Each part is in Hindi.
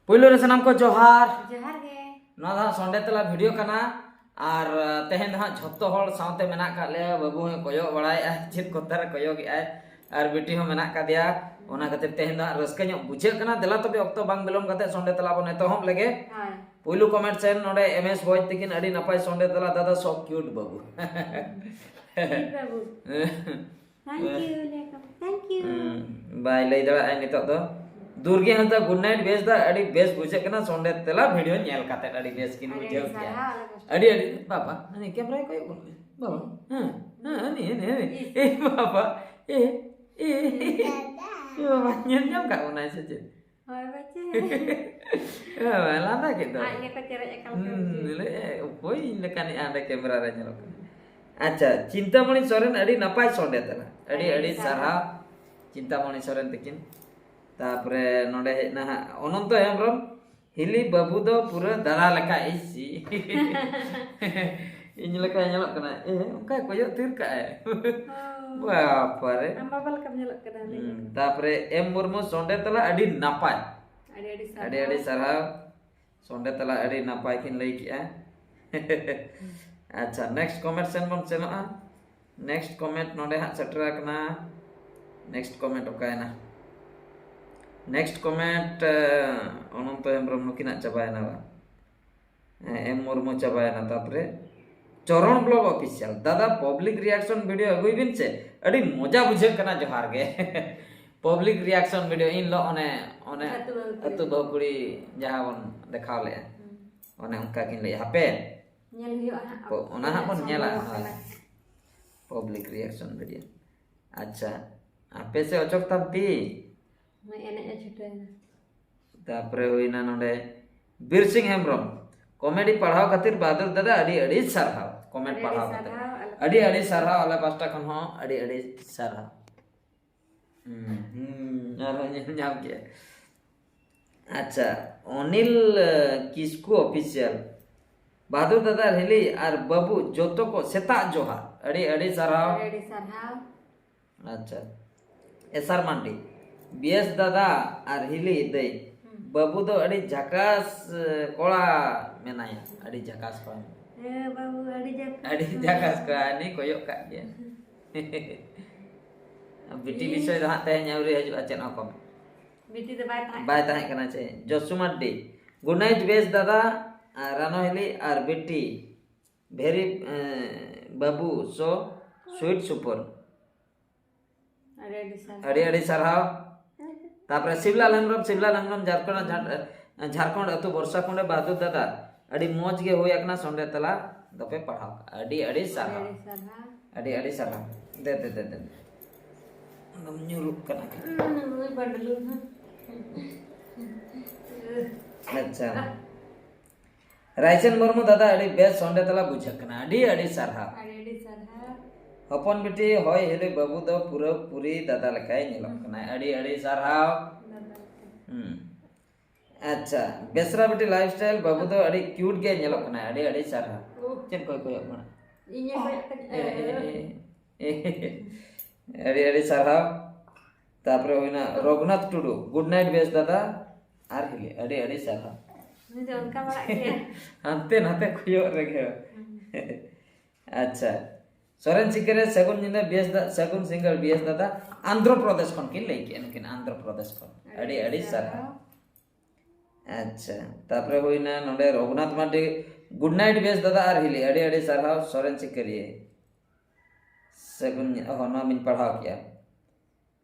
पुइलो रे सनाम को जोहार जोहार गे नवा संडे तला वीडियो कना और तेहेन हा झत्तो हर साथे मेना का ले बाबू हे कोयो बड़ाय चित कोतार कोयो गे और बेटी हो मेना का दिया ओना खातिर तेहेन दा रस्का ᱧᱚᱜ बुझे कना देला तबे ऑक्टो बांग बिलोम कते संडे तला बन एतहम लगे हाय पुइलो कमेंट सेन नोडे एमएस बॉय तकिन अडी नपाय संडे तला दादा सो क्यूट बाबू बाबू थैंक यू बाय लay दड़ा ay नितो दो दुर्गे हंता गुड नाइट बेस दा अडी बेस बुझे कना संडे तला वीडियो नेल काते अडी बेस किन बुझे किया अडी अडी बाबा अनि कैमरा कोई बाबा हां अनि ए बाबा ए बाबा nyam nyam ka unai saja हाय बच्चे landa gitu आने को तेरे एकल कोई लेकिन ada kamera ra nyelok acha Cintamani Soren adi napai sonde tala adi sarha Cintamani Soren tekin tapre node na ononto hemrom hili babu do pura dara leka isi ini leka nyelok kana onka koyo tir ka Bapak हम बाबा कब nyelok ke dane tapre M Murmu sonde tala adi napai adi sarha sonde tala adi napai kin lay kia अच्छा नेक्स्ट कमेंट सेन बन सेनो नेक्स्ट कमेंट नोडे हा सेटर कना नेक्स्ट कमेंट ओकायना नेक्स्ट कमेंट अनंत हेमब्रम नुकिना चाबायना बा एम मुर्मू चाबायना तापरे चरण ब्लॉग ऑफिशियल दादा पब्लिक रिएक्शन वीडियो अगुई बिन से अडी मजा बुझे कना जोहार गे पब्लिक रिएक्शन वीडियो इन लो ओने ओने अतु बहुकुड़ी जहां बन देखाव ले ओने उनका किन ले हापे nyel huyuk ona ha pun nyala public reaction video acha ape se ocok tapi mai enaknya judulnya tapre hoina nonde Birsing Hemrom comedy padhaw khatir badur dada adi sarhaw comment padhaw khatir adi sarhaw ala pasta kan ho adi sarhaw aro nyam ke acha Onil Kisku official बहादुर दादा हिली और बाबू जोतो को सेता जोहार अड़ी सराव अच्छा एसआर मांडी बीएस दादा और हिली दे बाबू तो अड़ी झकास कोड़ा मेनाया अड़ी झकास कोड़ा बाबू अड़ी झकास कोड़ा नहीं कोयो का गया बिटी विषय रहते हैं न्यावरी हजू अचन को बिटी तो बाय ताहे करना चाहिए जोसुमा डी गुड नाइट बेस दादा रानो हिली और बेटी भेरी बाबू सो स्वीट सुपर अड़ी सरहाव तापरे शिवलाल हेमब्रम झारखंड अतु वर्षा कुंडे बहादुर दादा अड़ी मौज गे होय एकना संडे तला दपे पढ़ाव अड़ी सरहाव अड़ी सरहाव दे नम न्यूरुक कना अच्छा राइसन मुर्मू दादा अड़ी बेस संडे तला बुझकना अड़ी सरहाव हपन बेटी होय हेले बाबू दो पूरा पूरी दादा लकाय नेलक कना अड़ी सरहाव अच्छा बेसरा बेटी लाइफस्टाइल बाबू दो अड़ी क्यूट गे नेलक कना अड़ी सरहाव चेन कोय कोय अपना अड़ी सरहाव तापरे होइना रघुनाथ टुडू गुड नाइट बेस दादा आर हेले अड़ी सरहाव हंते नाते खुयो रखे अच्छा सोरेन सिकरे सगुन निने बीएस दा सगुन सिंगल बीएस दादा आंध्र प्रदेश खन किन लई के नकिन आंध्र प्रदेश खन अड़ी सरहा अच्छा तापरे होइना नोडे रघुनाथ माटी गुड नाइट बीएस दादा आर हिली अड़ी सरहा सोरेन सिकरे सगुन ना मिन पढ़ाव किया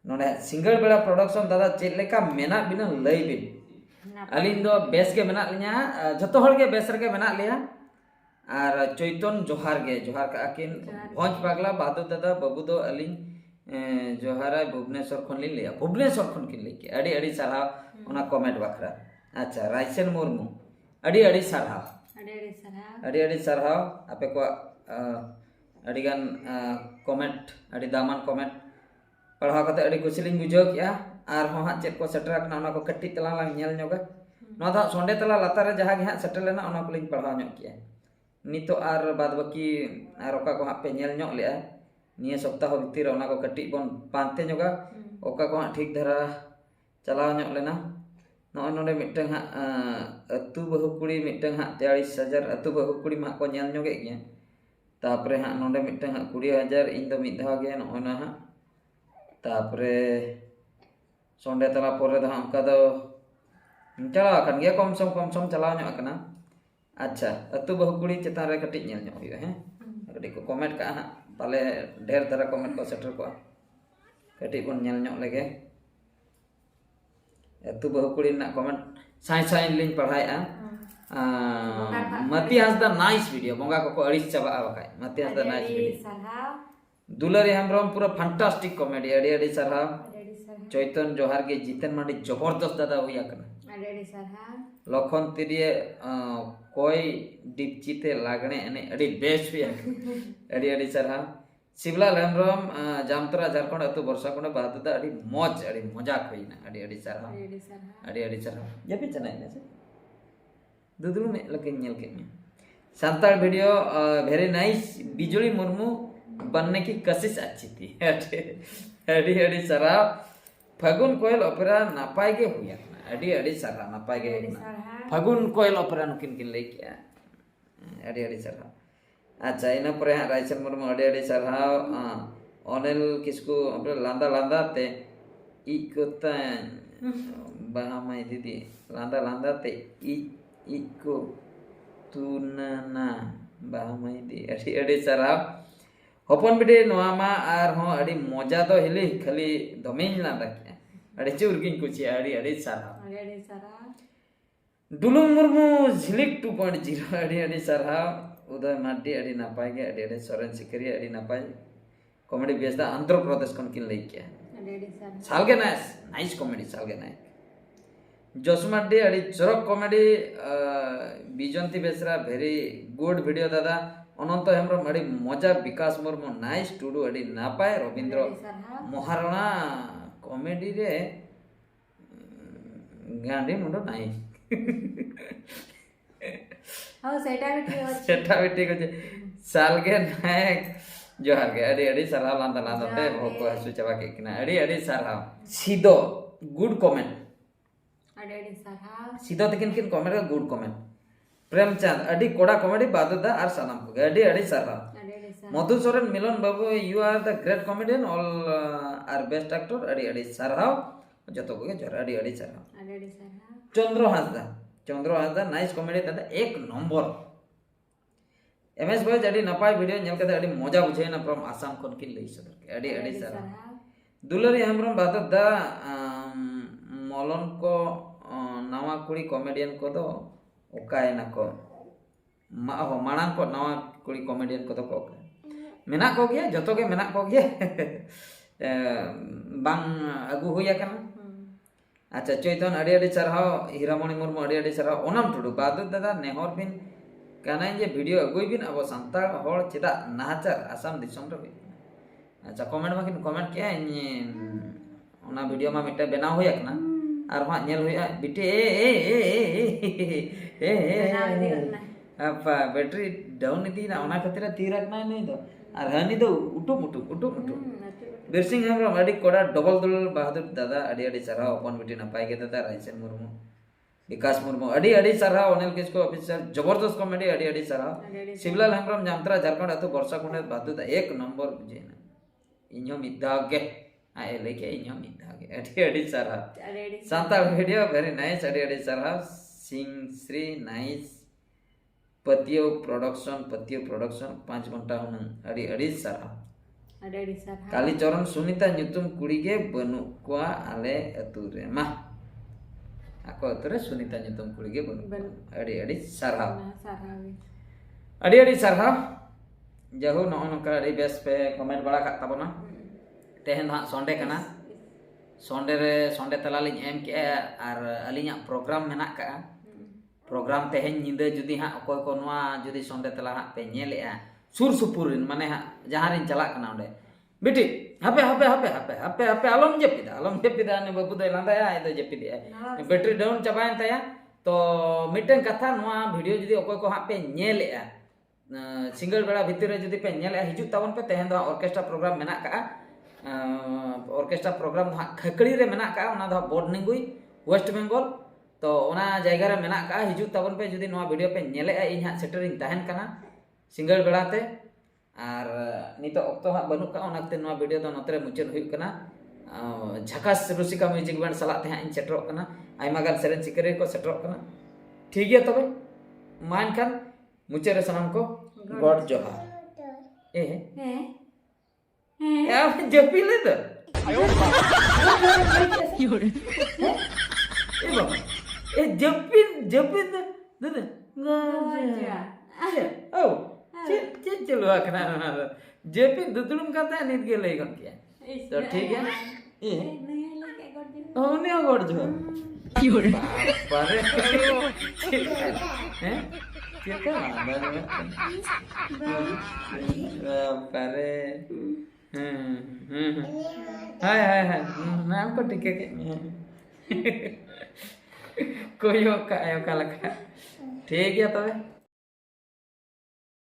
नोडे सिंगल बेड़ा प्रोडक्शन दादा चेक लेका मेना बिना लई बिन अलिन दो बेस के मेना लिया जतो हर के बेस रके मेना लिया और चैतन जोहार का अकिन भोज पागला बहादुर दादा बाबू दो अलिन जोहार भुवनेश्वर खन लिया भुवनेश्वर खन किन लेके अड़ी सरहाव ओना कमेंट बखरा अच्छा राइसन मुर्मू अड़ी सरहाव अड़ी सरहाव आपे को अड़ी गान कमेंट अड़ी दामान कमेंट पढ़ाव कते अड़ी कुशलिन बुझाव किया और हाँ चेक को सेटर करना को कट्टी तला लांग नेल ᱧᱚᱜᱟ नो दा संडे तला लातार जहां गे हां सेटर लेना ओना को लिंग पढ़ाव ᱧᱚᱜ किया नितो आर बाद बाकी आर ओका को हां पे नेल ᱧᱚᱜ लेआ निया सप्ताह भीतर ओना को कट्टी बन पांते ᱧᱚᱜᱟ ओका को हां ठीक धरा चलाव ᱧᱚᱜ लेना Noy nonde miteng hak atu bahu kuri miteng hak 43,000 atu bahu kuri mak ko nyel nyogek ge. Tapre hak nonde miteng hak 20,000 ᱤᱧ ᱫᱚ ᱢᱤᱫ ᱫᱷᱟᱣ ᱜᱮ ᱱᱚᱜᱼᱚᱭ ᱱᱟ ᱦᱟᱸᱜ ᱛᱟᱯᱚᱨᱮ ᱥᱚᱸᱰᱮ ᱛᱟᱞᱟ ᱯᱚᱨᱮ ᱫᱚ ᱦᱟᱸᱜ ᱚᱱᱠᱟ ᱫᱚ ᱪᱟᱞᱟᱣ ᱟᱠᱟᱱ ᱜᱮᱭᱟ ᱠᱚᱢ ᱥᱚᱢ ᱪᱟᱞᱟᱣ ᱧᱚᱜ ᱟᱠᱟᱱᱟ ᱟᱪᱪᱷᱟ ᱟᱹᱛᱩ ᱵᱟᱹᱦᱩ ᱠᱩᱲᱤ ᱪᱮᱛᱟᱱ ᱨᱮ ᱠᱟᱹᱴᱤᱡ ᱧᱮᱞ ᱧᱚᱜ ᱦᱩᱭᱩᱜᱼᱟ ᱦᱮᱸ ᱠᱟᱹᱴᱤᱡ ᱠᱚ ᱠᱚᱢᱮᱱᱴ ᱠᱟᱜᱼᱟ ᱦᱟᱸᱜ ᱯᱟᱞᱮ ᱰᱷᱮᱨ ᱫᱷᱟᱨᱟ ᱠᱚᱢᱮᱱᱴ ᱠᱚ ᱥᱮᱴᱮᱨ ᱠᱚᱜᱼᱟ ᱠᱟᱹᱴᱤᱡ ᱵᱚᱱ ᱧᱮᱞ ᱧᱚᱜ ᱞᱮᱜᱮ ᱟᱹᱛᱩ ᱵᱟᱹᱦᱩ ᱠᱩᱲᱤ ᱨᱮᱱᱟᱜ ᱠᱚᱢᱮᱱᱴ ᱥᱟᱭ ᱞᱤᱧ ᱯᱟᱲᱦᱟᱣᱮᱜᱼᱟ ᱢᱟᱛᱤ ᱦᱟᱸᱥᱫᱟ नाइस वीडियो ᱵᱚᱸᱜᱟ ᱠᱚᱠᱚ ᱟᱹᱲᱤᱥ ᱪᱟᱵᱟᱜᱼᱟ ᱵᱟᱠᱷᱟᱡ ᱢᱟᱛᱤ ᱦᱟᱸᱥᱫᱟ नाइस वीडियो sarhau दुलारी हेम्ब्रम पूरा फैंटास्टिक कॉमेडी अड़ी सारहाव adi sarhau चैतन जोहार के जितन मांडी जबरदस्त दादा हुई आकना adi sarhau लखन तिरिये कोई डिपचिते लागणे एने अड़ी बेस्ट हुई अड़ी सारहाव शिवलाल हेम्ब्रम जामतरा झारखंड अतु बरसाकोंडे बाददा अड़ी मजाक हुईना अड़ी सारहाव adi sarhau अड़ी सारहाव जबी चनाई ना से दुदुलु में लके नेल के में संताल वीडियो वेरी नाइस बिजुली मुर्मू बनने की कोशिश अच्छी थी अड़ी सारा फागुन कोयल ओपेरा नापाय के हुआ अड़ी सारा नापाय के फागुन कोयल ओपेरा नुकिन किन लई किया अड़ी सारा अच्छा इन पर रायचंद मुर्मू अड़ी सारा अनिल किसको लांदा ते इकोता बाहामाई दीदी लांदा ते इको तुनाना बाहामाई दी अड़ी सारा हपन बिटे नोआ मा आर हो अड़ी मजा तो हिली खाली दमेन ना दके अड़ी चुरगिन कुची अड़ी सारा adi sarhau डुलुंग मुर्मू झिलिक 2.0 अड़ी सारा उदय माड्डी अड़ी नापाय के अड़ी सोरेन सिकरिया अड़ी नापाय कॉमेडी बेस्दा आंध्र प्रदेश कोन किन लई के adi sarhau सालगे नाइस कॉमेडी सालगे नाइस जोसमाड्डी अड़ी चरक comedy Bijanti Besra very good video दादा अनंत हेम्ब्रम अड़ी मजा विकास मुर्मू नाइस टुडू अड़ी नापाय रविंद्र महाराणा कॉमेडी रे गांडी मुंडो नाइस hau seta video सेटा बेटी को सालगे नायक जोहार के अड़ी सारा लांदा ते भोको हसु चबा के किना अड़ी सारा सीधो गुड कमेंट adi sarhau सीधो तकिन किन कमेंट का गुड कमेंट प्रेमचंद अड़ी कोड़ा कॉमेडी बादुदा आर सलाम को अड़ी सारा adi sarhau Madhu Soren Milan babu you are the great comedian all are best actor अड़ी सारहाव जतो को जर अड़ी सारहाव adi sarhau Chandra Hansda nice comedy दादा एक नंबर एमएस बॉयज अड़ी नपाय वीडियो नेल कते अड़ी मजा बुझेना फ्रॉम आसाम कोन किन लई सदर के अड़ी सारहाव दुलारी हेम्ब्रम बाददा मलन को नवा कुड़ी कॉमेडियन को दो ओकायना को माणांग को नवा कुड़ी कॉमेडियन को तो को मेना को गया जतो के मेना को गया बांग अगु हुई आकना अच्छा चैतन अड़ी सारहाव हीरामणि मुर्मू अड़ी सारहाव ओनम टुडू बाद दादा नेहर बिन काना जे वीडियो अगुई बिन अब संताल हर चेदा नाहाचार आसाम दिसम रे अच्छा कमेंट मा किन कमेंट के ओना वीडियो मा मिटे बेना हुई आकना आर मा नेल हुई बिटे apa बैटरी डाउन इदी ना ओना खातिर तीरक ना नहीं दो और हनी दो उटुम बिरसिंग हेम्ब्रम अड़ी कोड़ा डबल दुल बहादुर दादा अड़ी सारा अपन बेटी नपाय के दादा रायचंद मुर्मू विकास मुर्मू अड़ी सारा अनिल किसको ऑफिसर जबरदस्त कॉमेडी अड़ी सारा शिवलाल हेम्ब्रम जामतरा झारखंड अतो बरसा कोंडे बादुदा एक नंबर बुझेना इन्हो मिदागे आए लेके इन्हो मिदागे अड़ी सारा सांता वीडियो वेरी नाइस अड़ी सारा सिंह श्री नाइस पतियो प्रोडक्शन 5 घंटा हुन अड़ी सारा adi sarhau Kalicharan Sunita nyutum कुड़ी के बनु कोआ आले अतु रे मा आको अतु रे सुनीता nyutum कुड़ी के बनु अड़ी सारा अड़ी सारा जहु न नका अड़ी बेस पे कमेंट बड़ा का तबना तेहन हा संडे कना संडे तला लिन एम के आर अलिया प्रोग्राम मेना का प्रोग्राम तेहन निंदे जुदी हा अकोय को नवा जुदी संडे तला हा पे नेलेआ सुर सुपुरिन माने हा जहां रिन चला कना ओंडे बेटी हापे अलम जेपिदा ने बाबू दे लांदाया आय दे जेपिदा बैटरी डाउन चाबायन ताया तो मिटन कथा नवा वीडियो जुदी अकोय को हा पे नेलेआ सिंगल बेड़ा भीतर रे जुदी पे नेलेआ हिजु तावन पे तेहन दो ऑर्केस्ट्रा प्रोग्राम मेना का ऑर्केस्ट्रा प्रोग्राम हा खकड़ी रे मेना का ओना दो बोर्ड निंगुई वेस्ट बंगाल तो ओना जायगा रे मेना का हिजू तबन पे जुदी नोआ वीडियो पे नेले इन हाँ सेटरिंग तहन कना सिंगल बेड़ाते और नितो ऑक्तो हाँ बनू का ओनाते नोआ वीडियो तो नोतरे मुचाद हुई कना झकास रुसिका म्यूजिक बैंड सलाते हाँ इन सेटरों कना आयमा गान सेरेन चिकरे को सेटरों कना ठीक है तबे मान खान मुचाद सनम को गॉड जोहार ए यार जपीले तो जपिन जपिन दे Goja. oh चलो आखना जपिन दुतुलुम करता है नींद के लिए कौन किया तो ठीक है ये Naya lagi gorja. oh नहीं और जो पर हैं क्या पर हाय हाय हाय नाम को टिके के कोई का लगा ठीक है तबे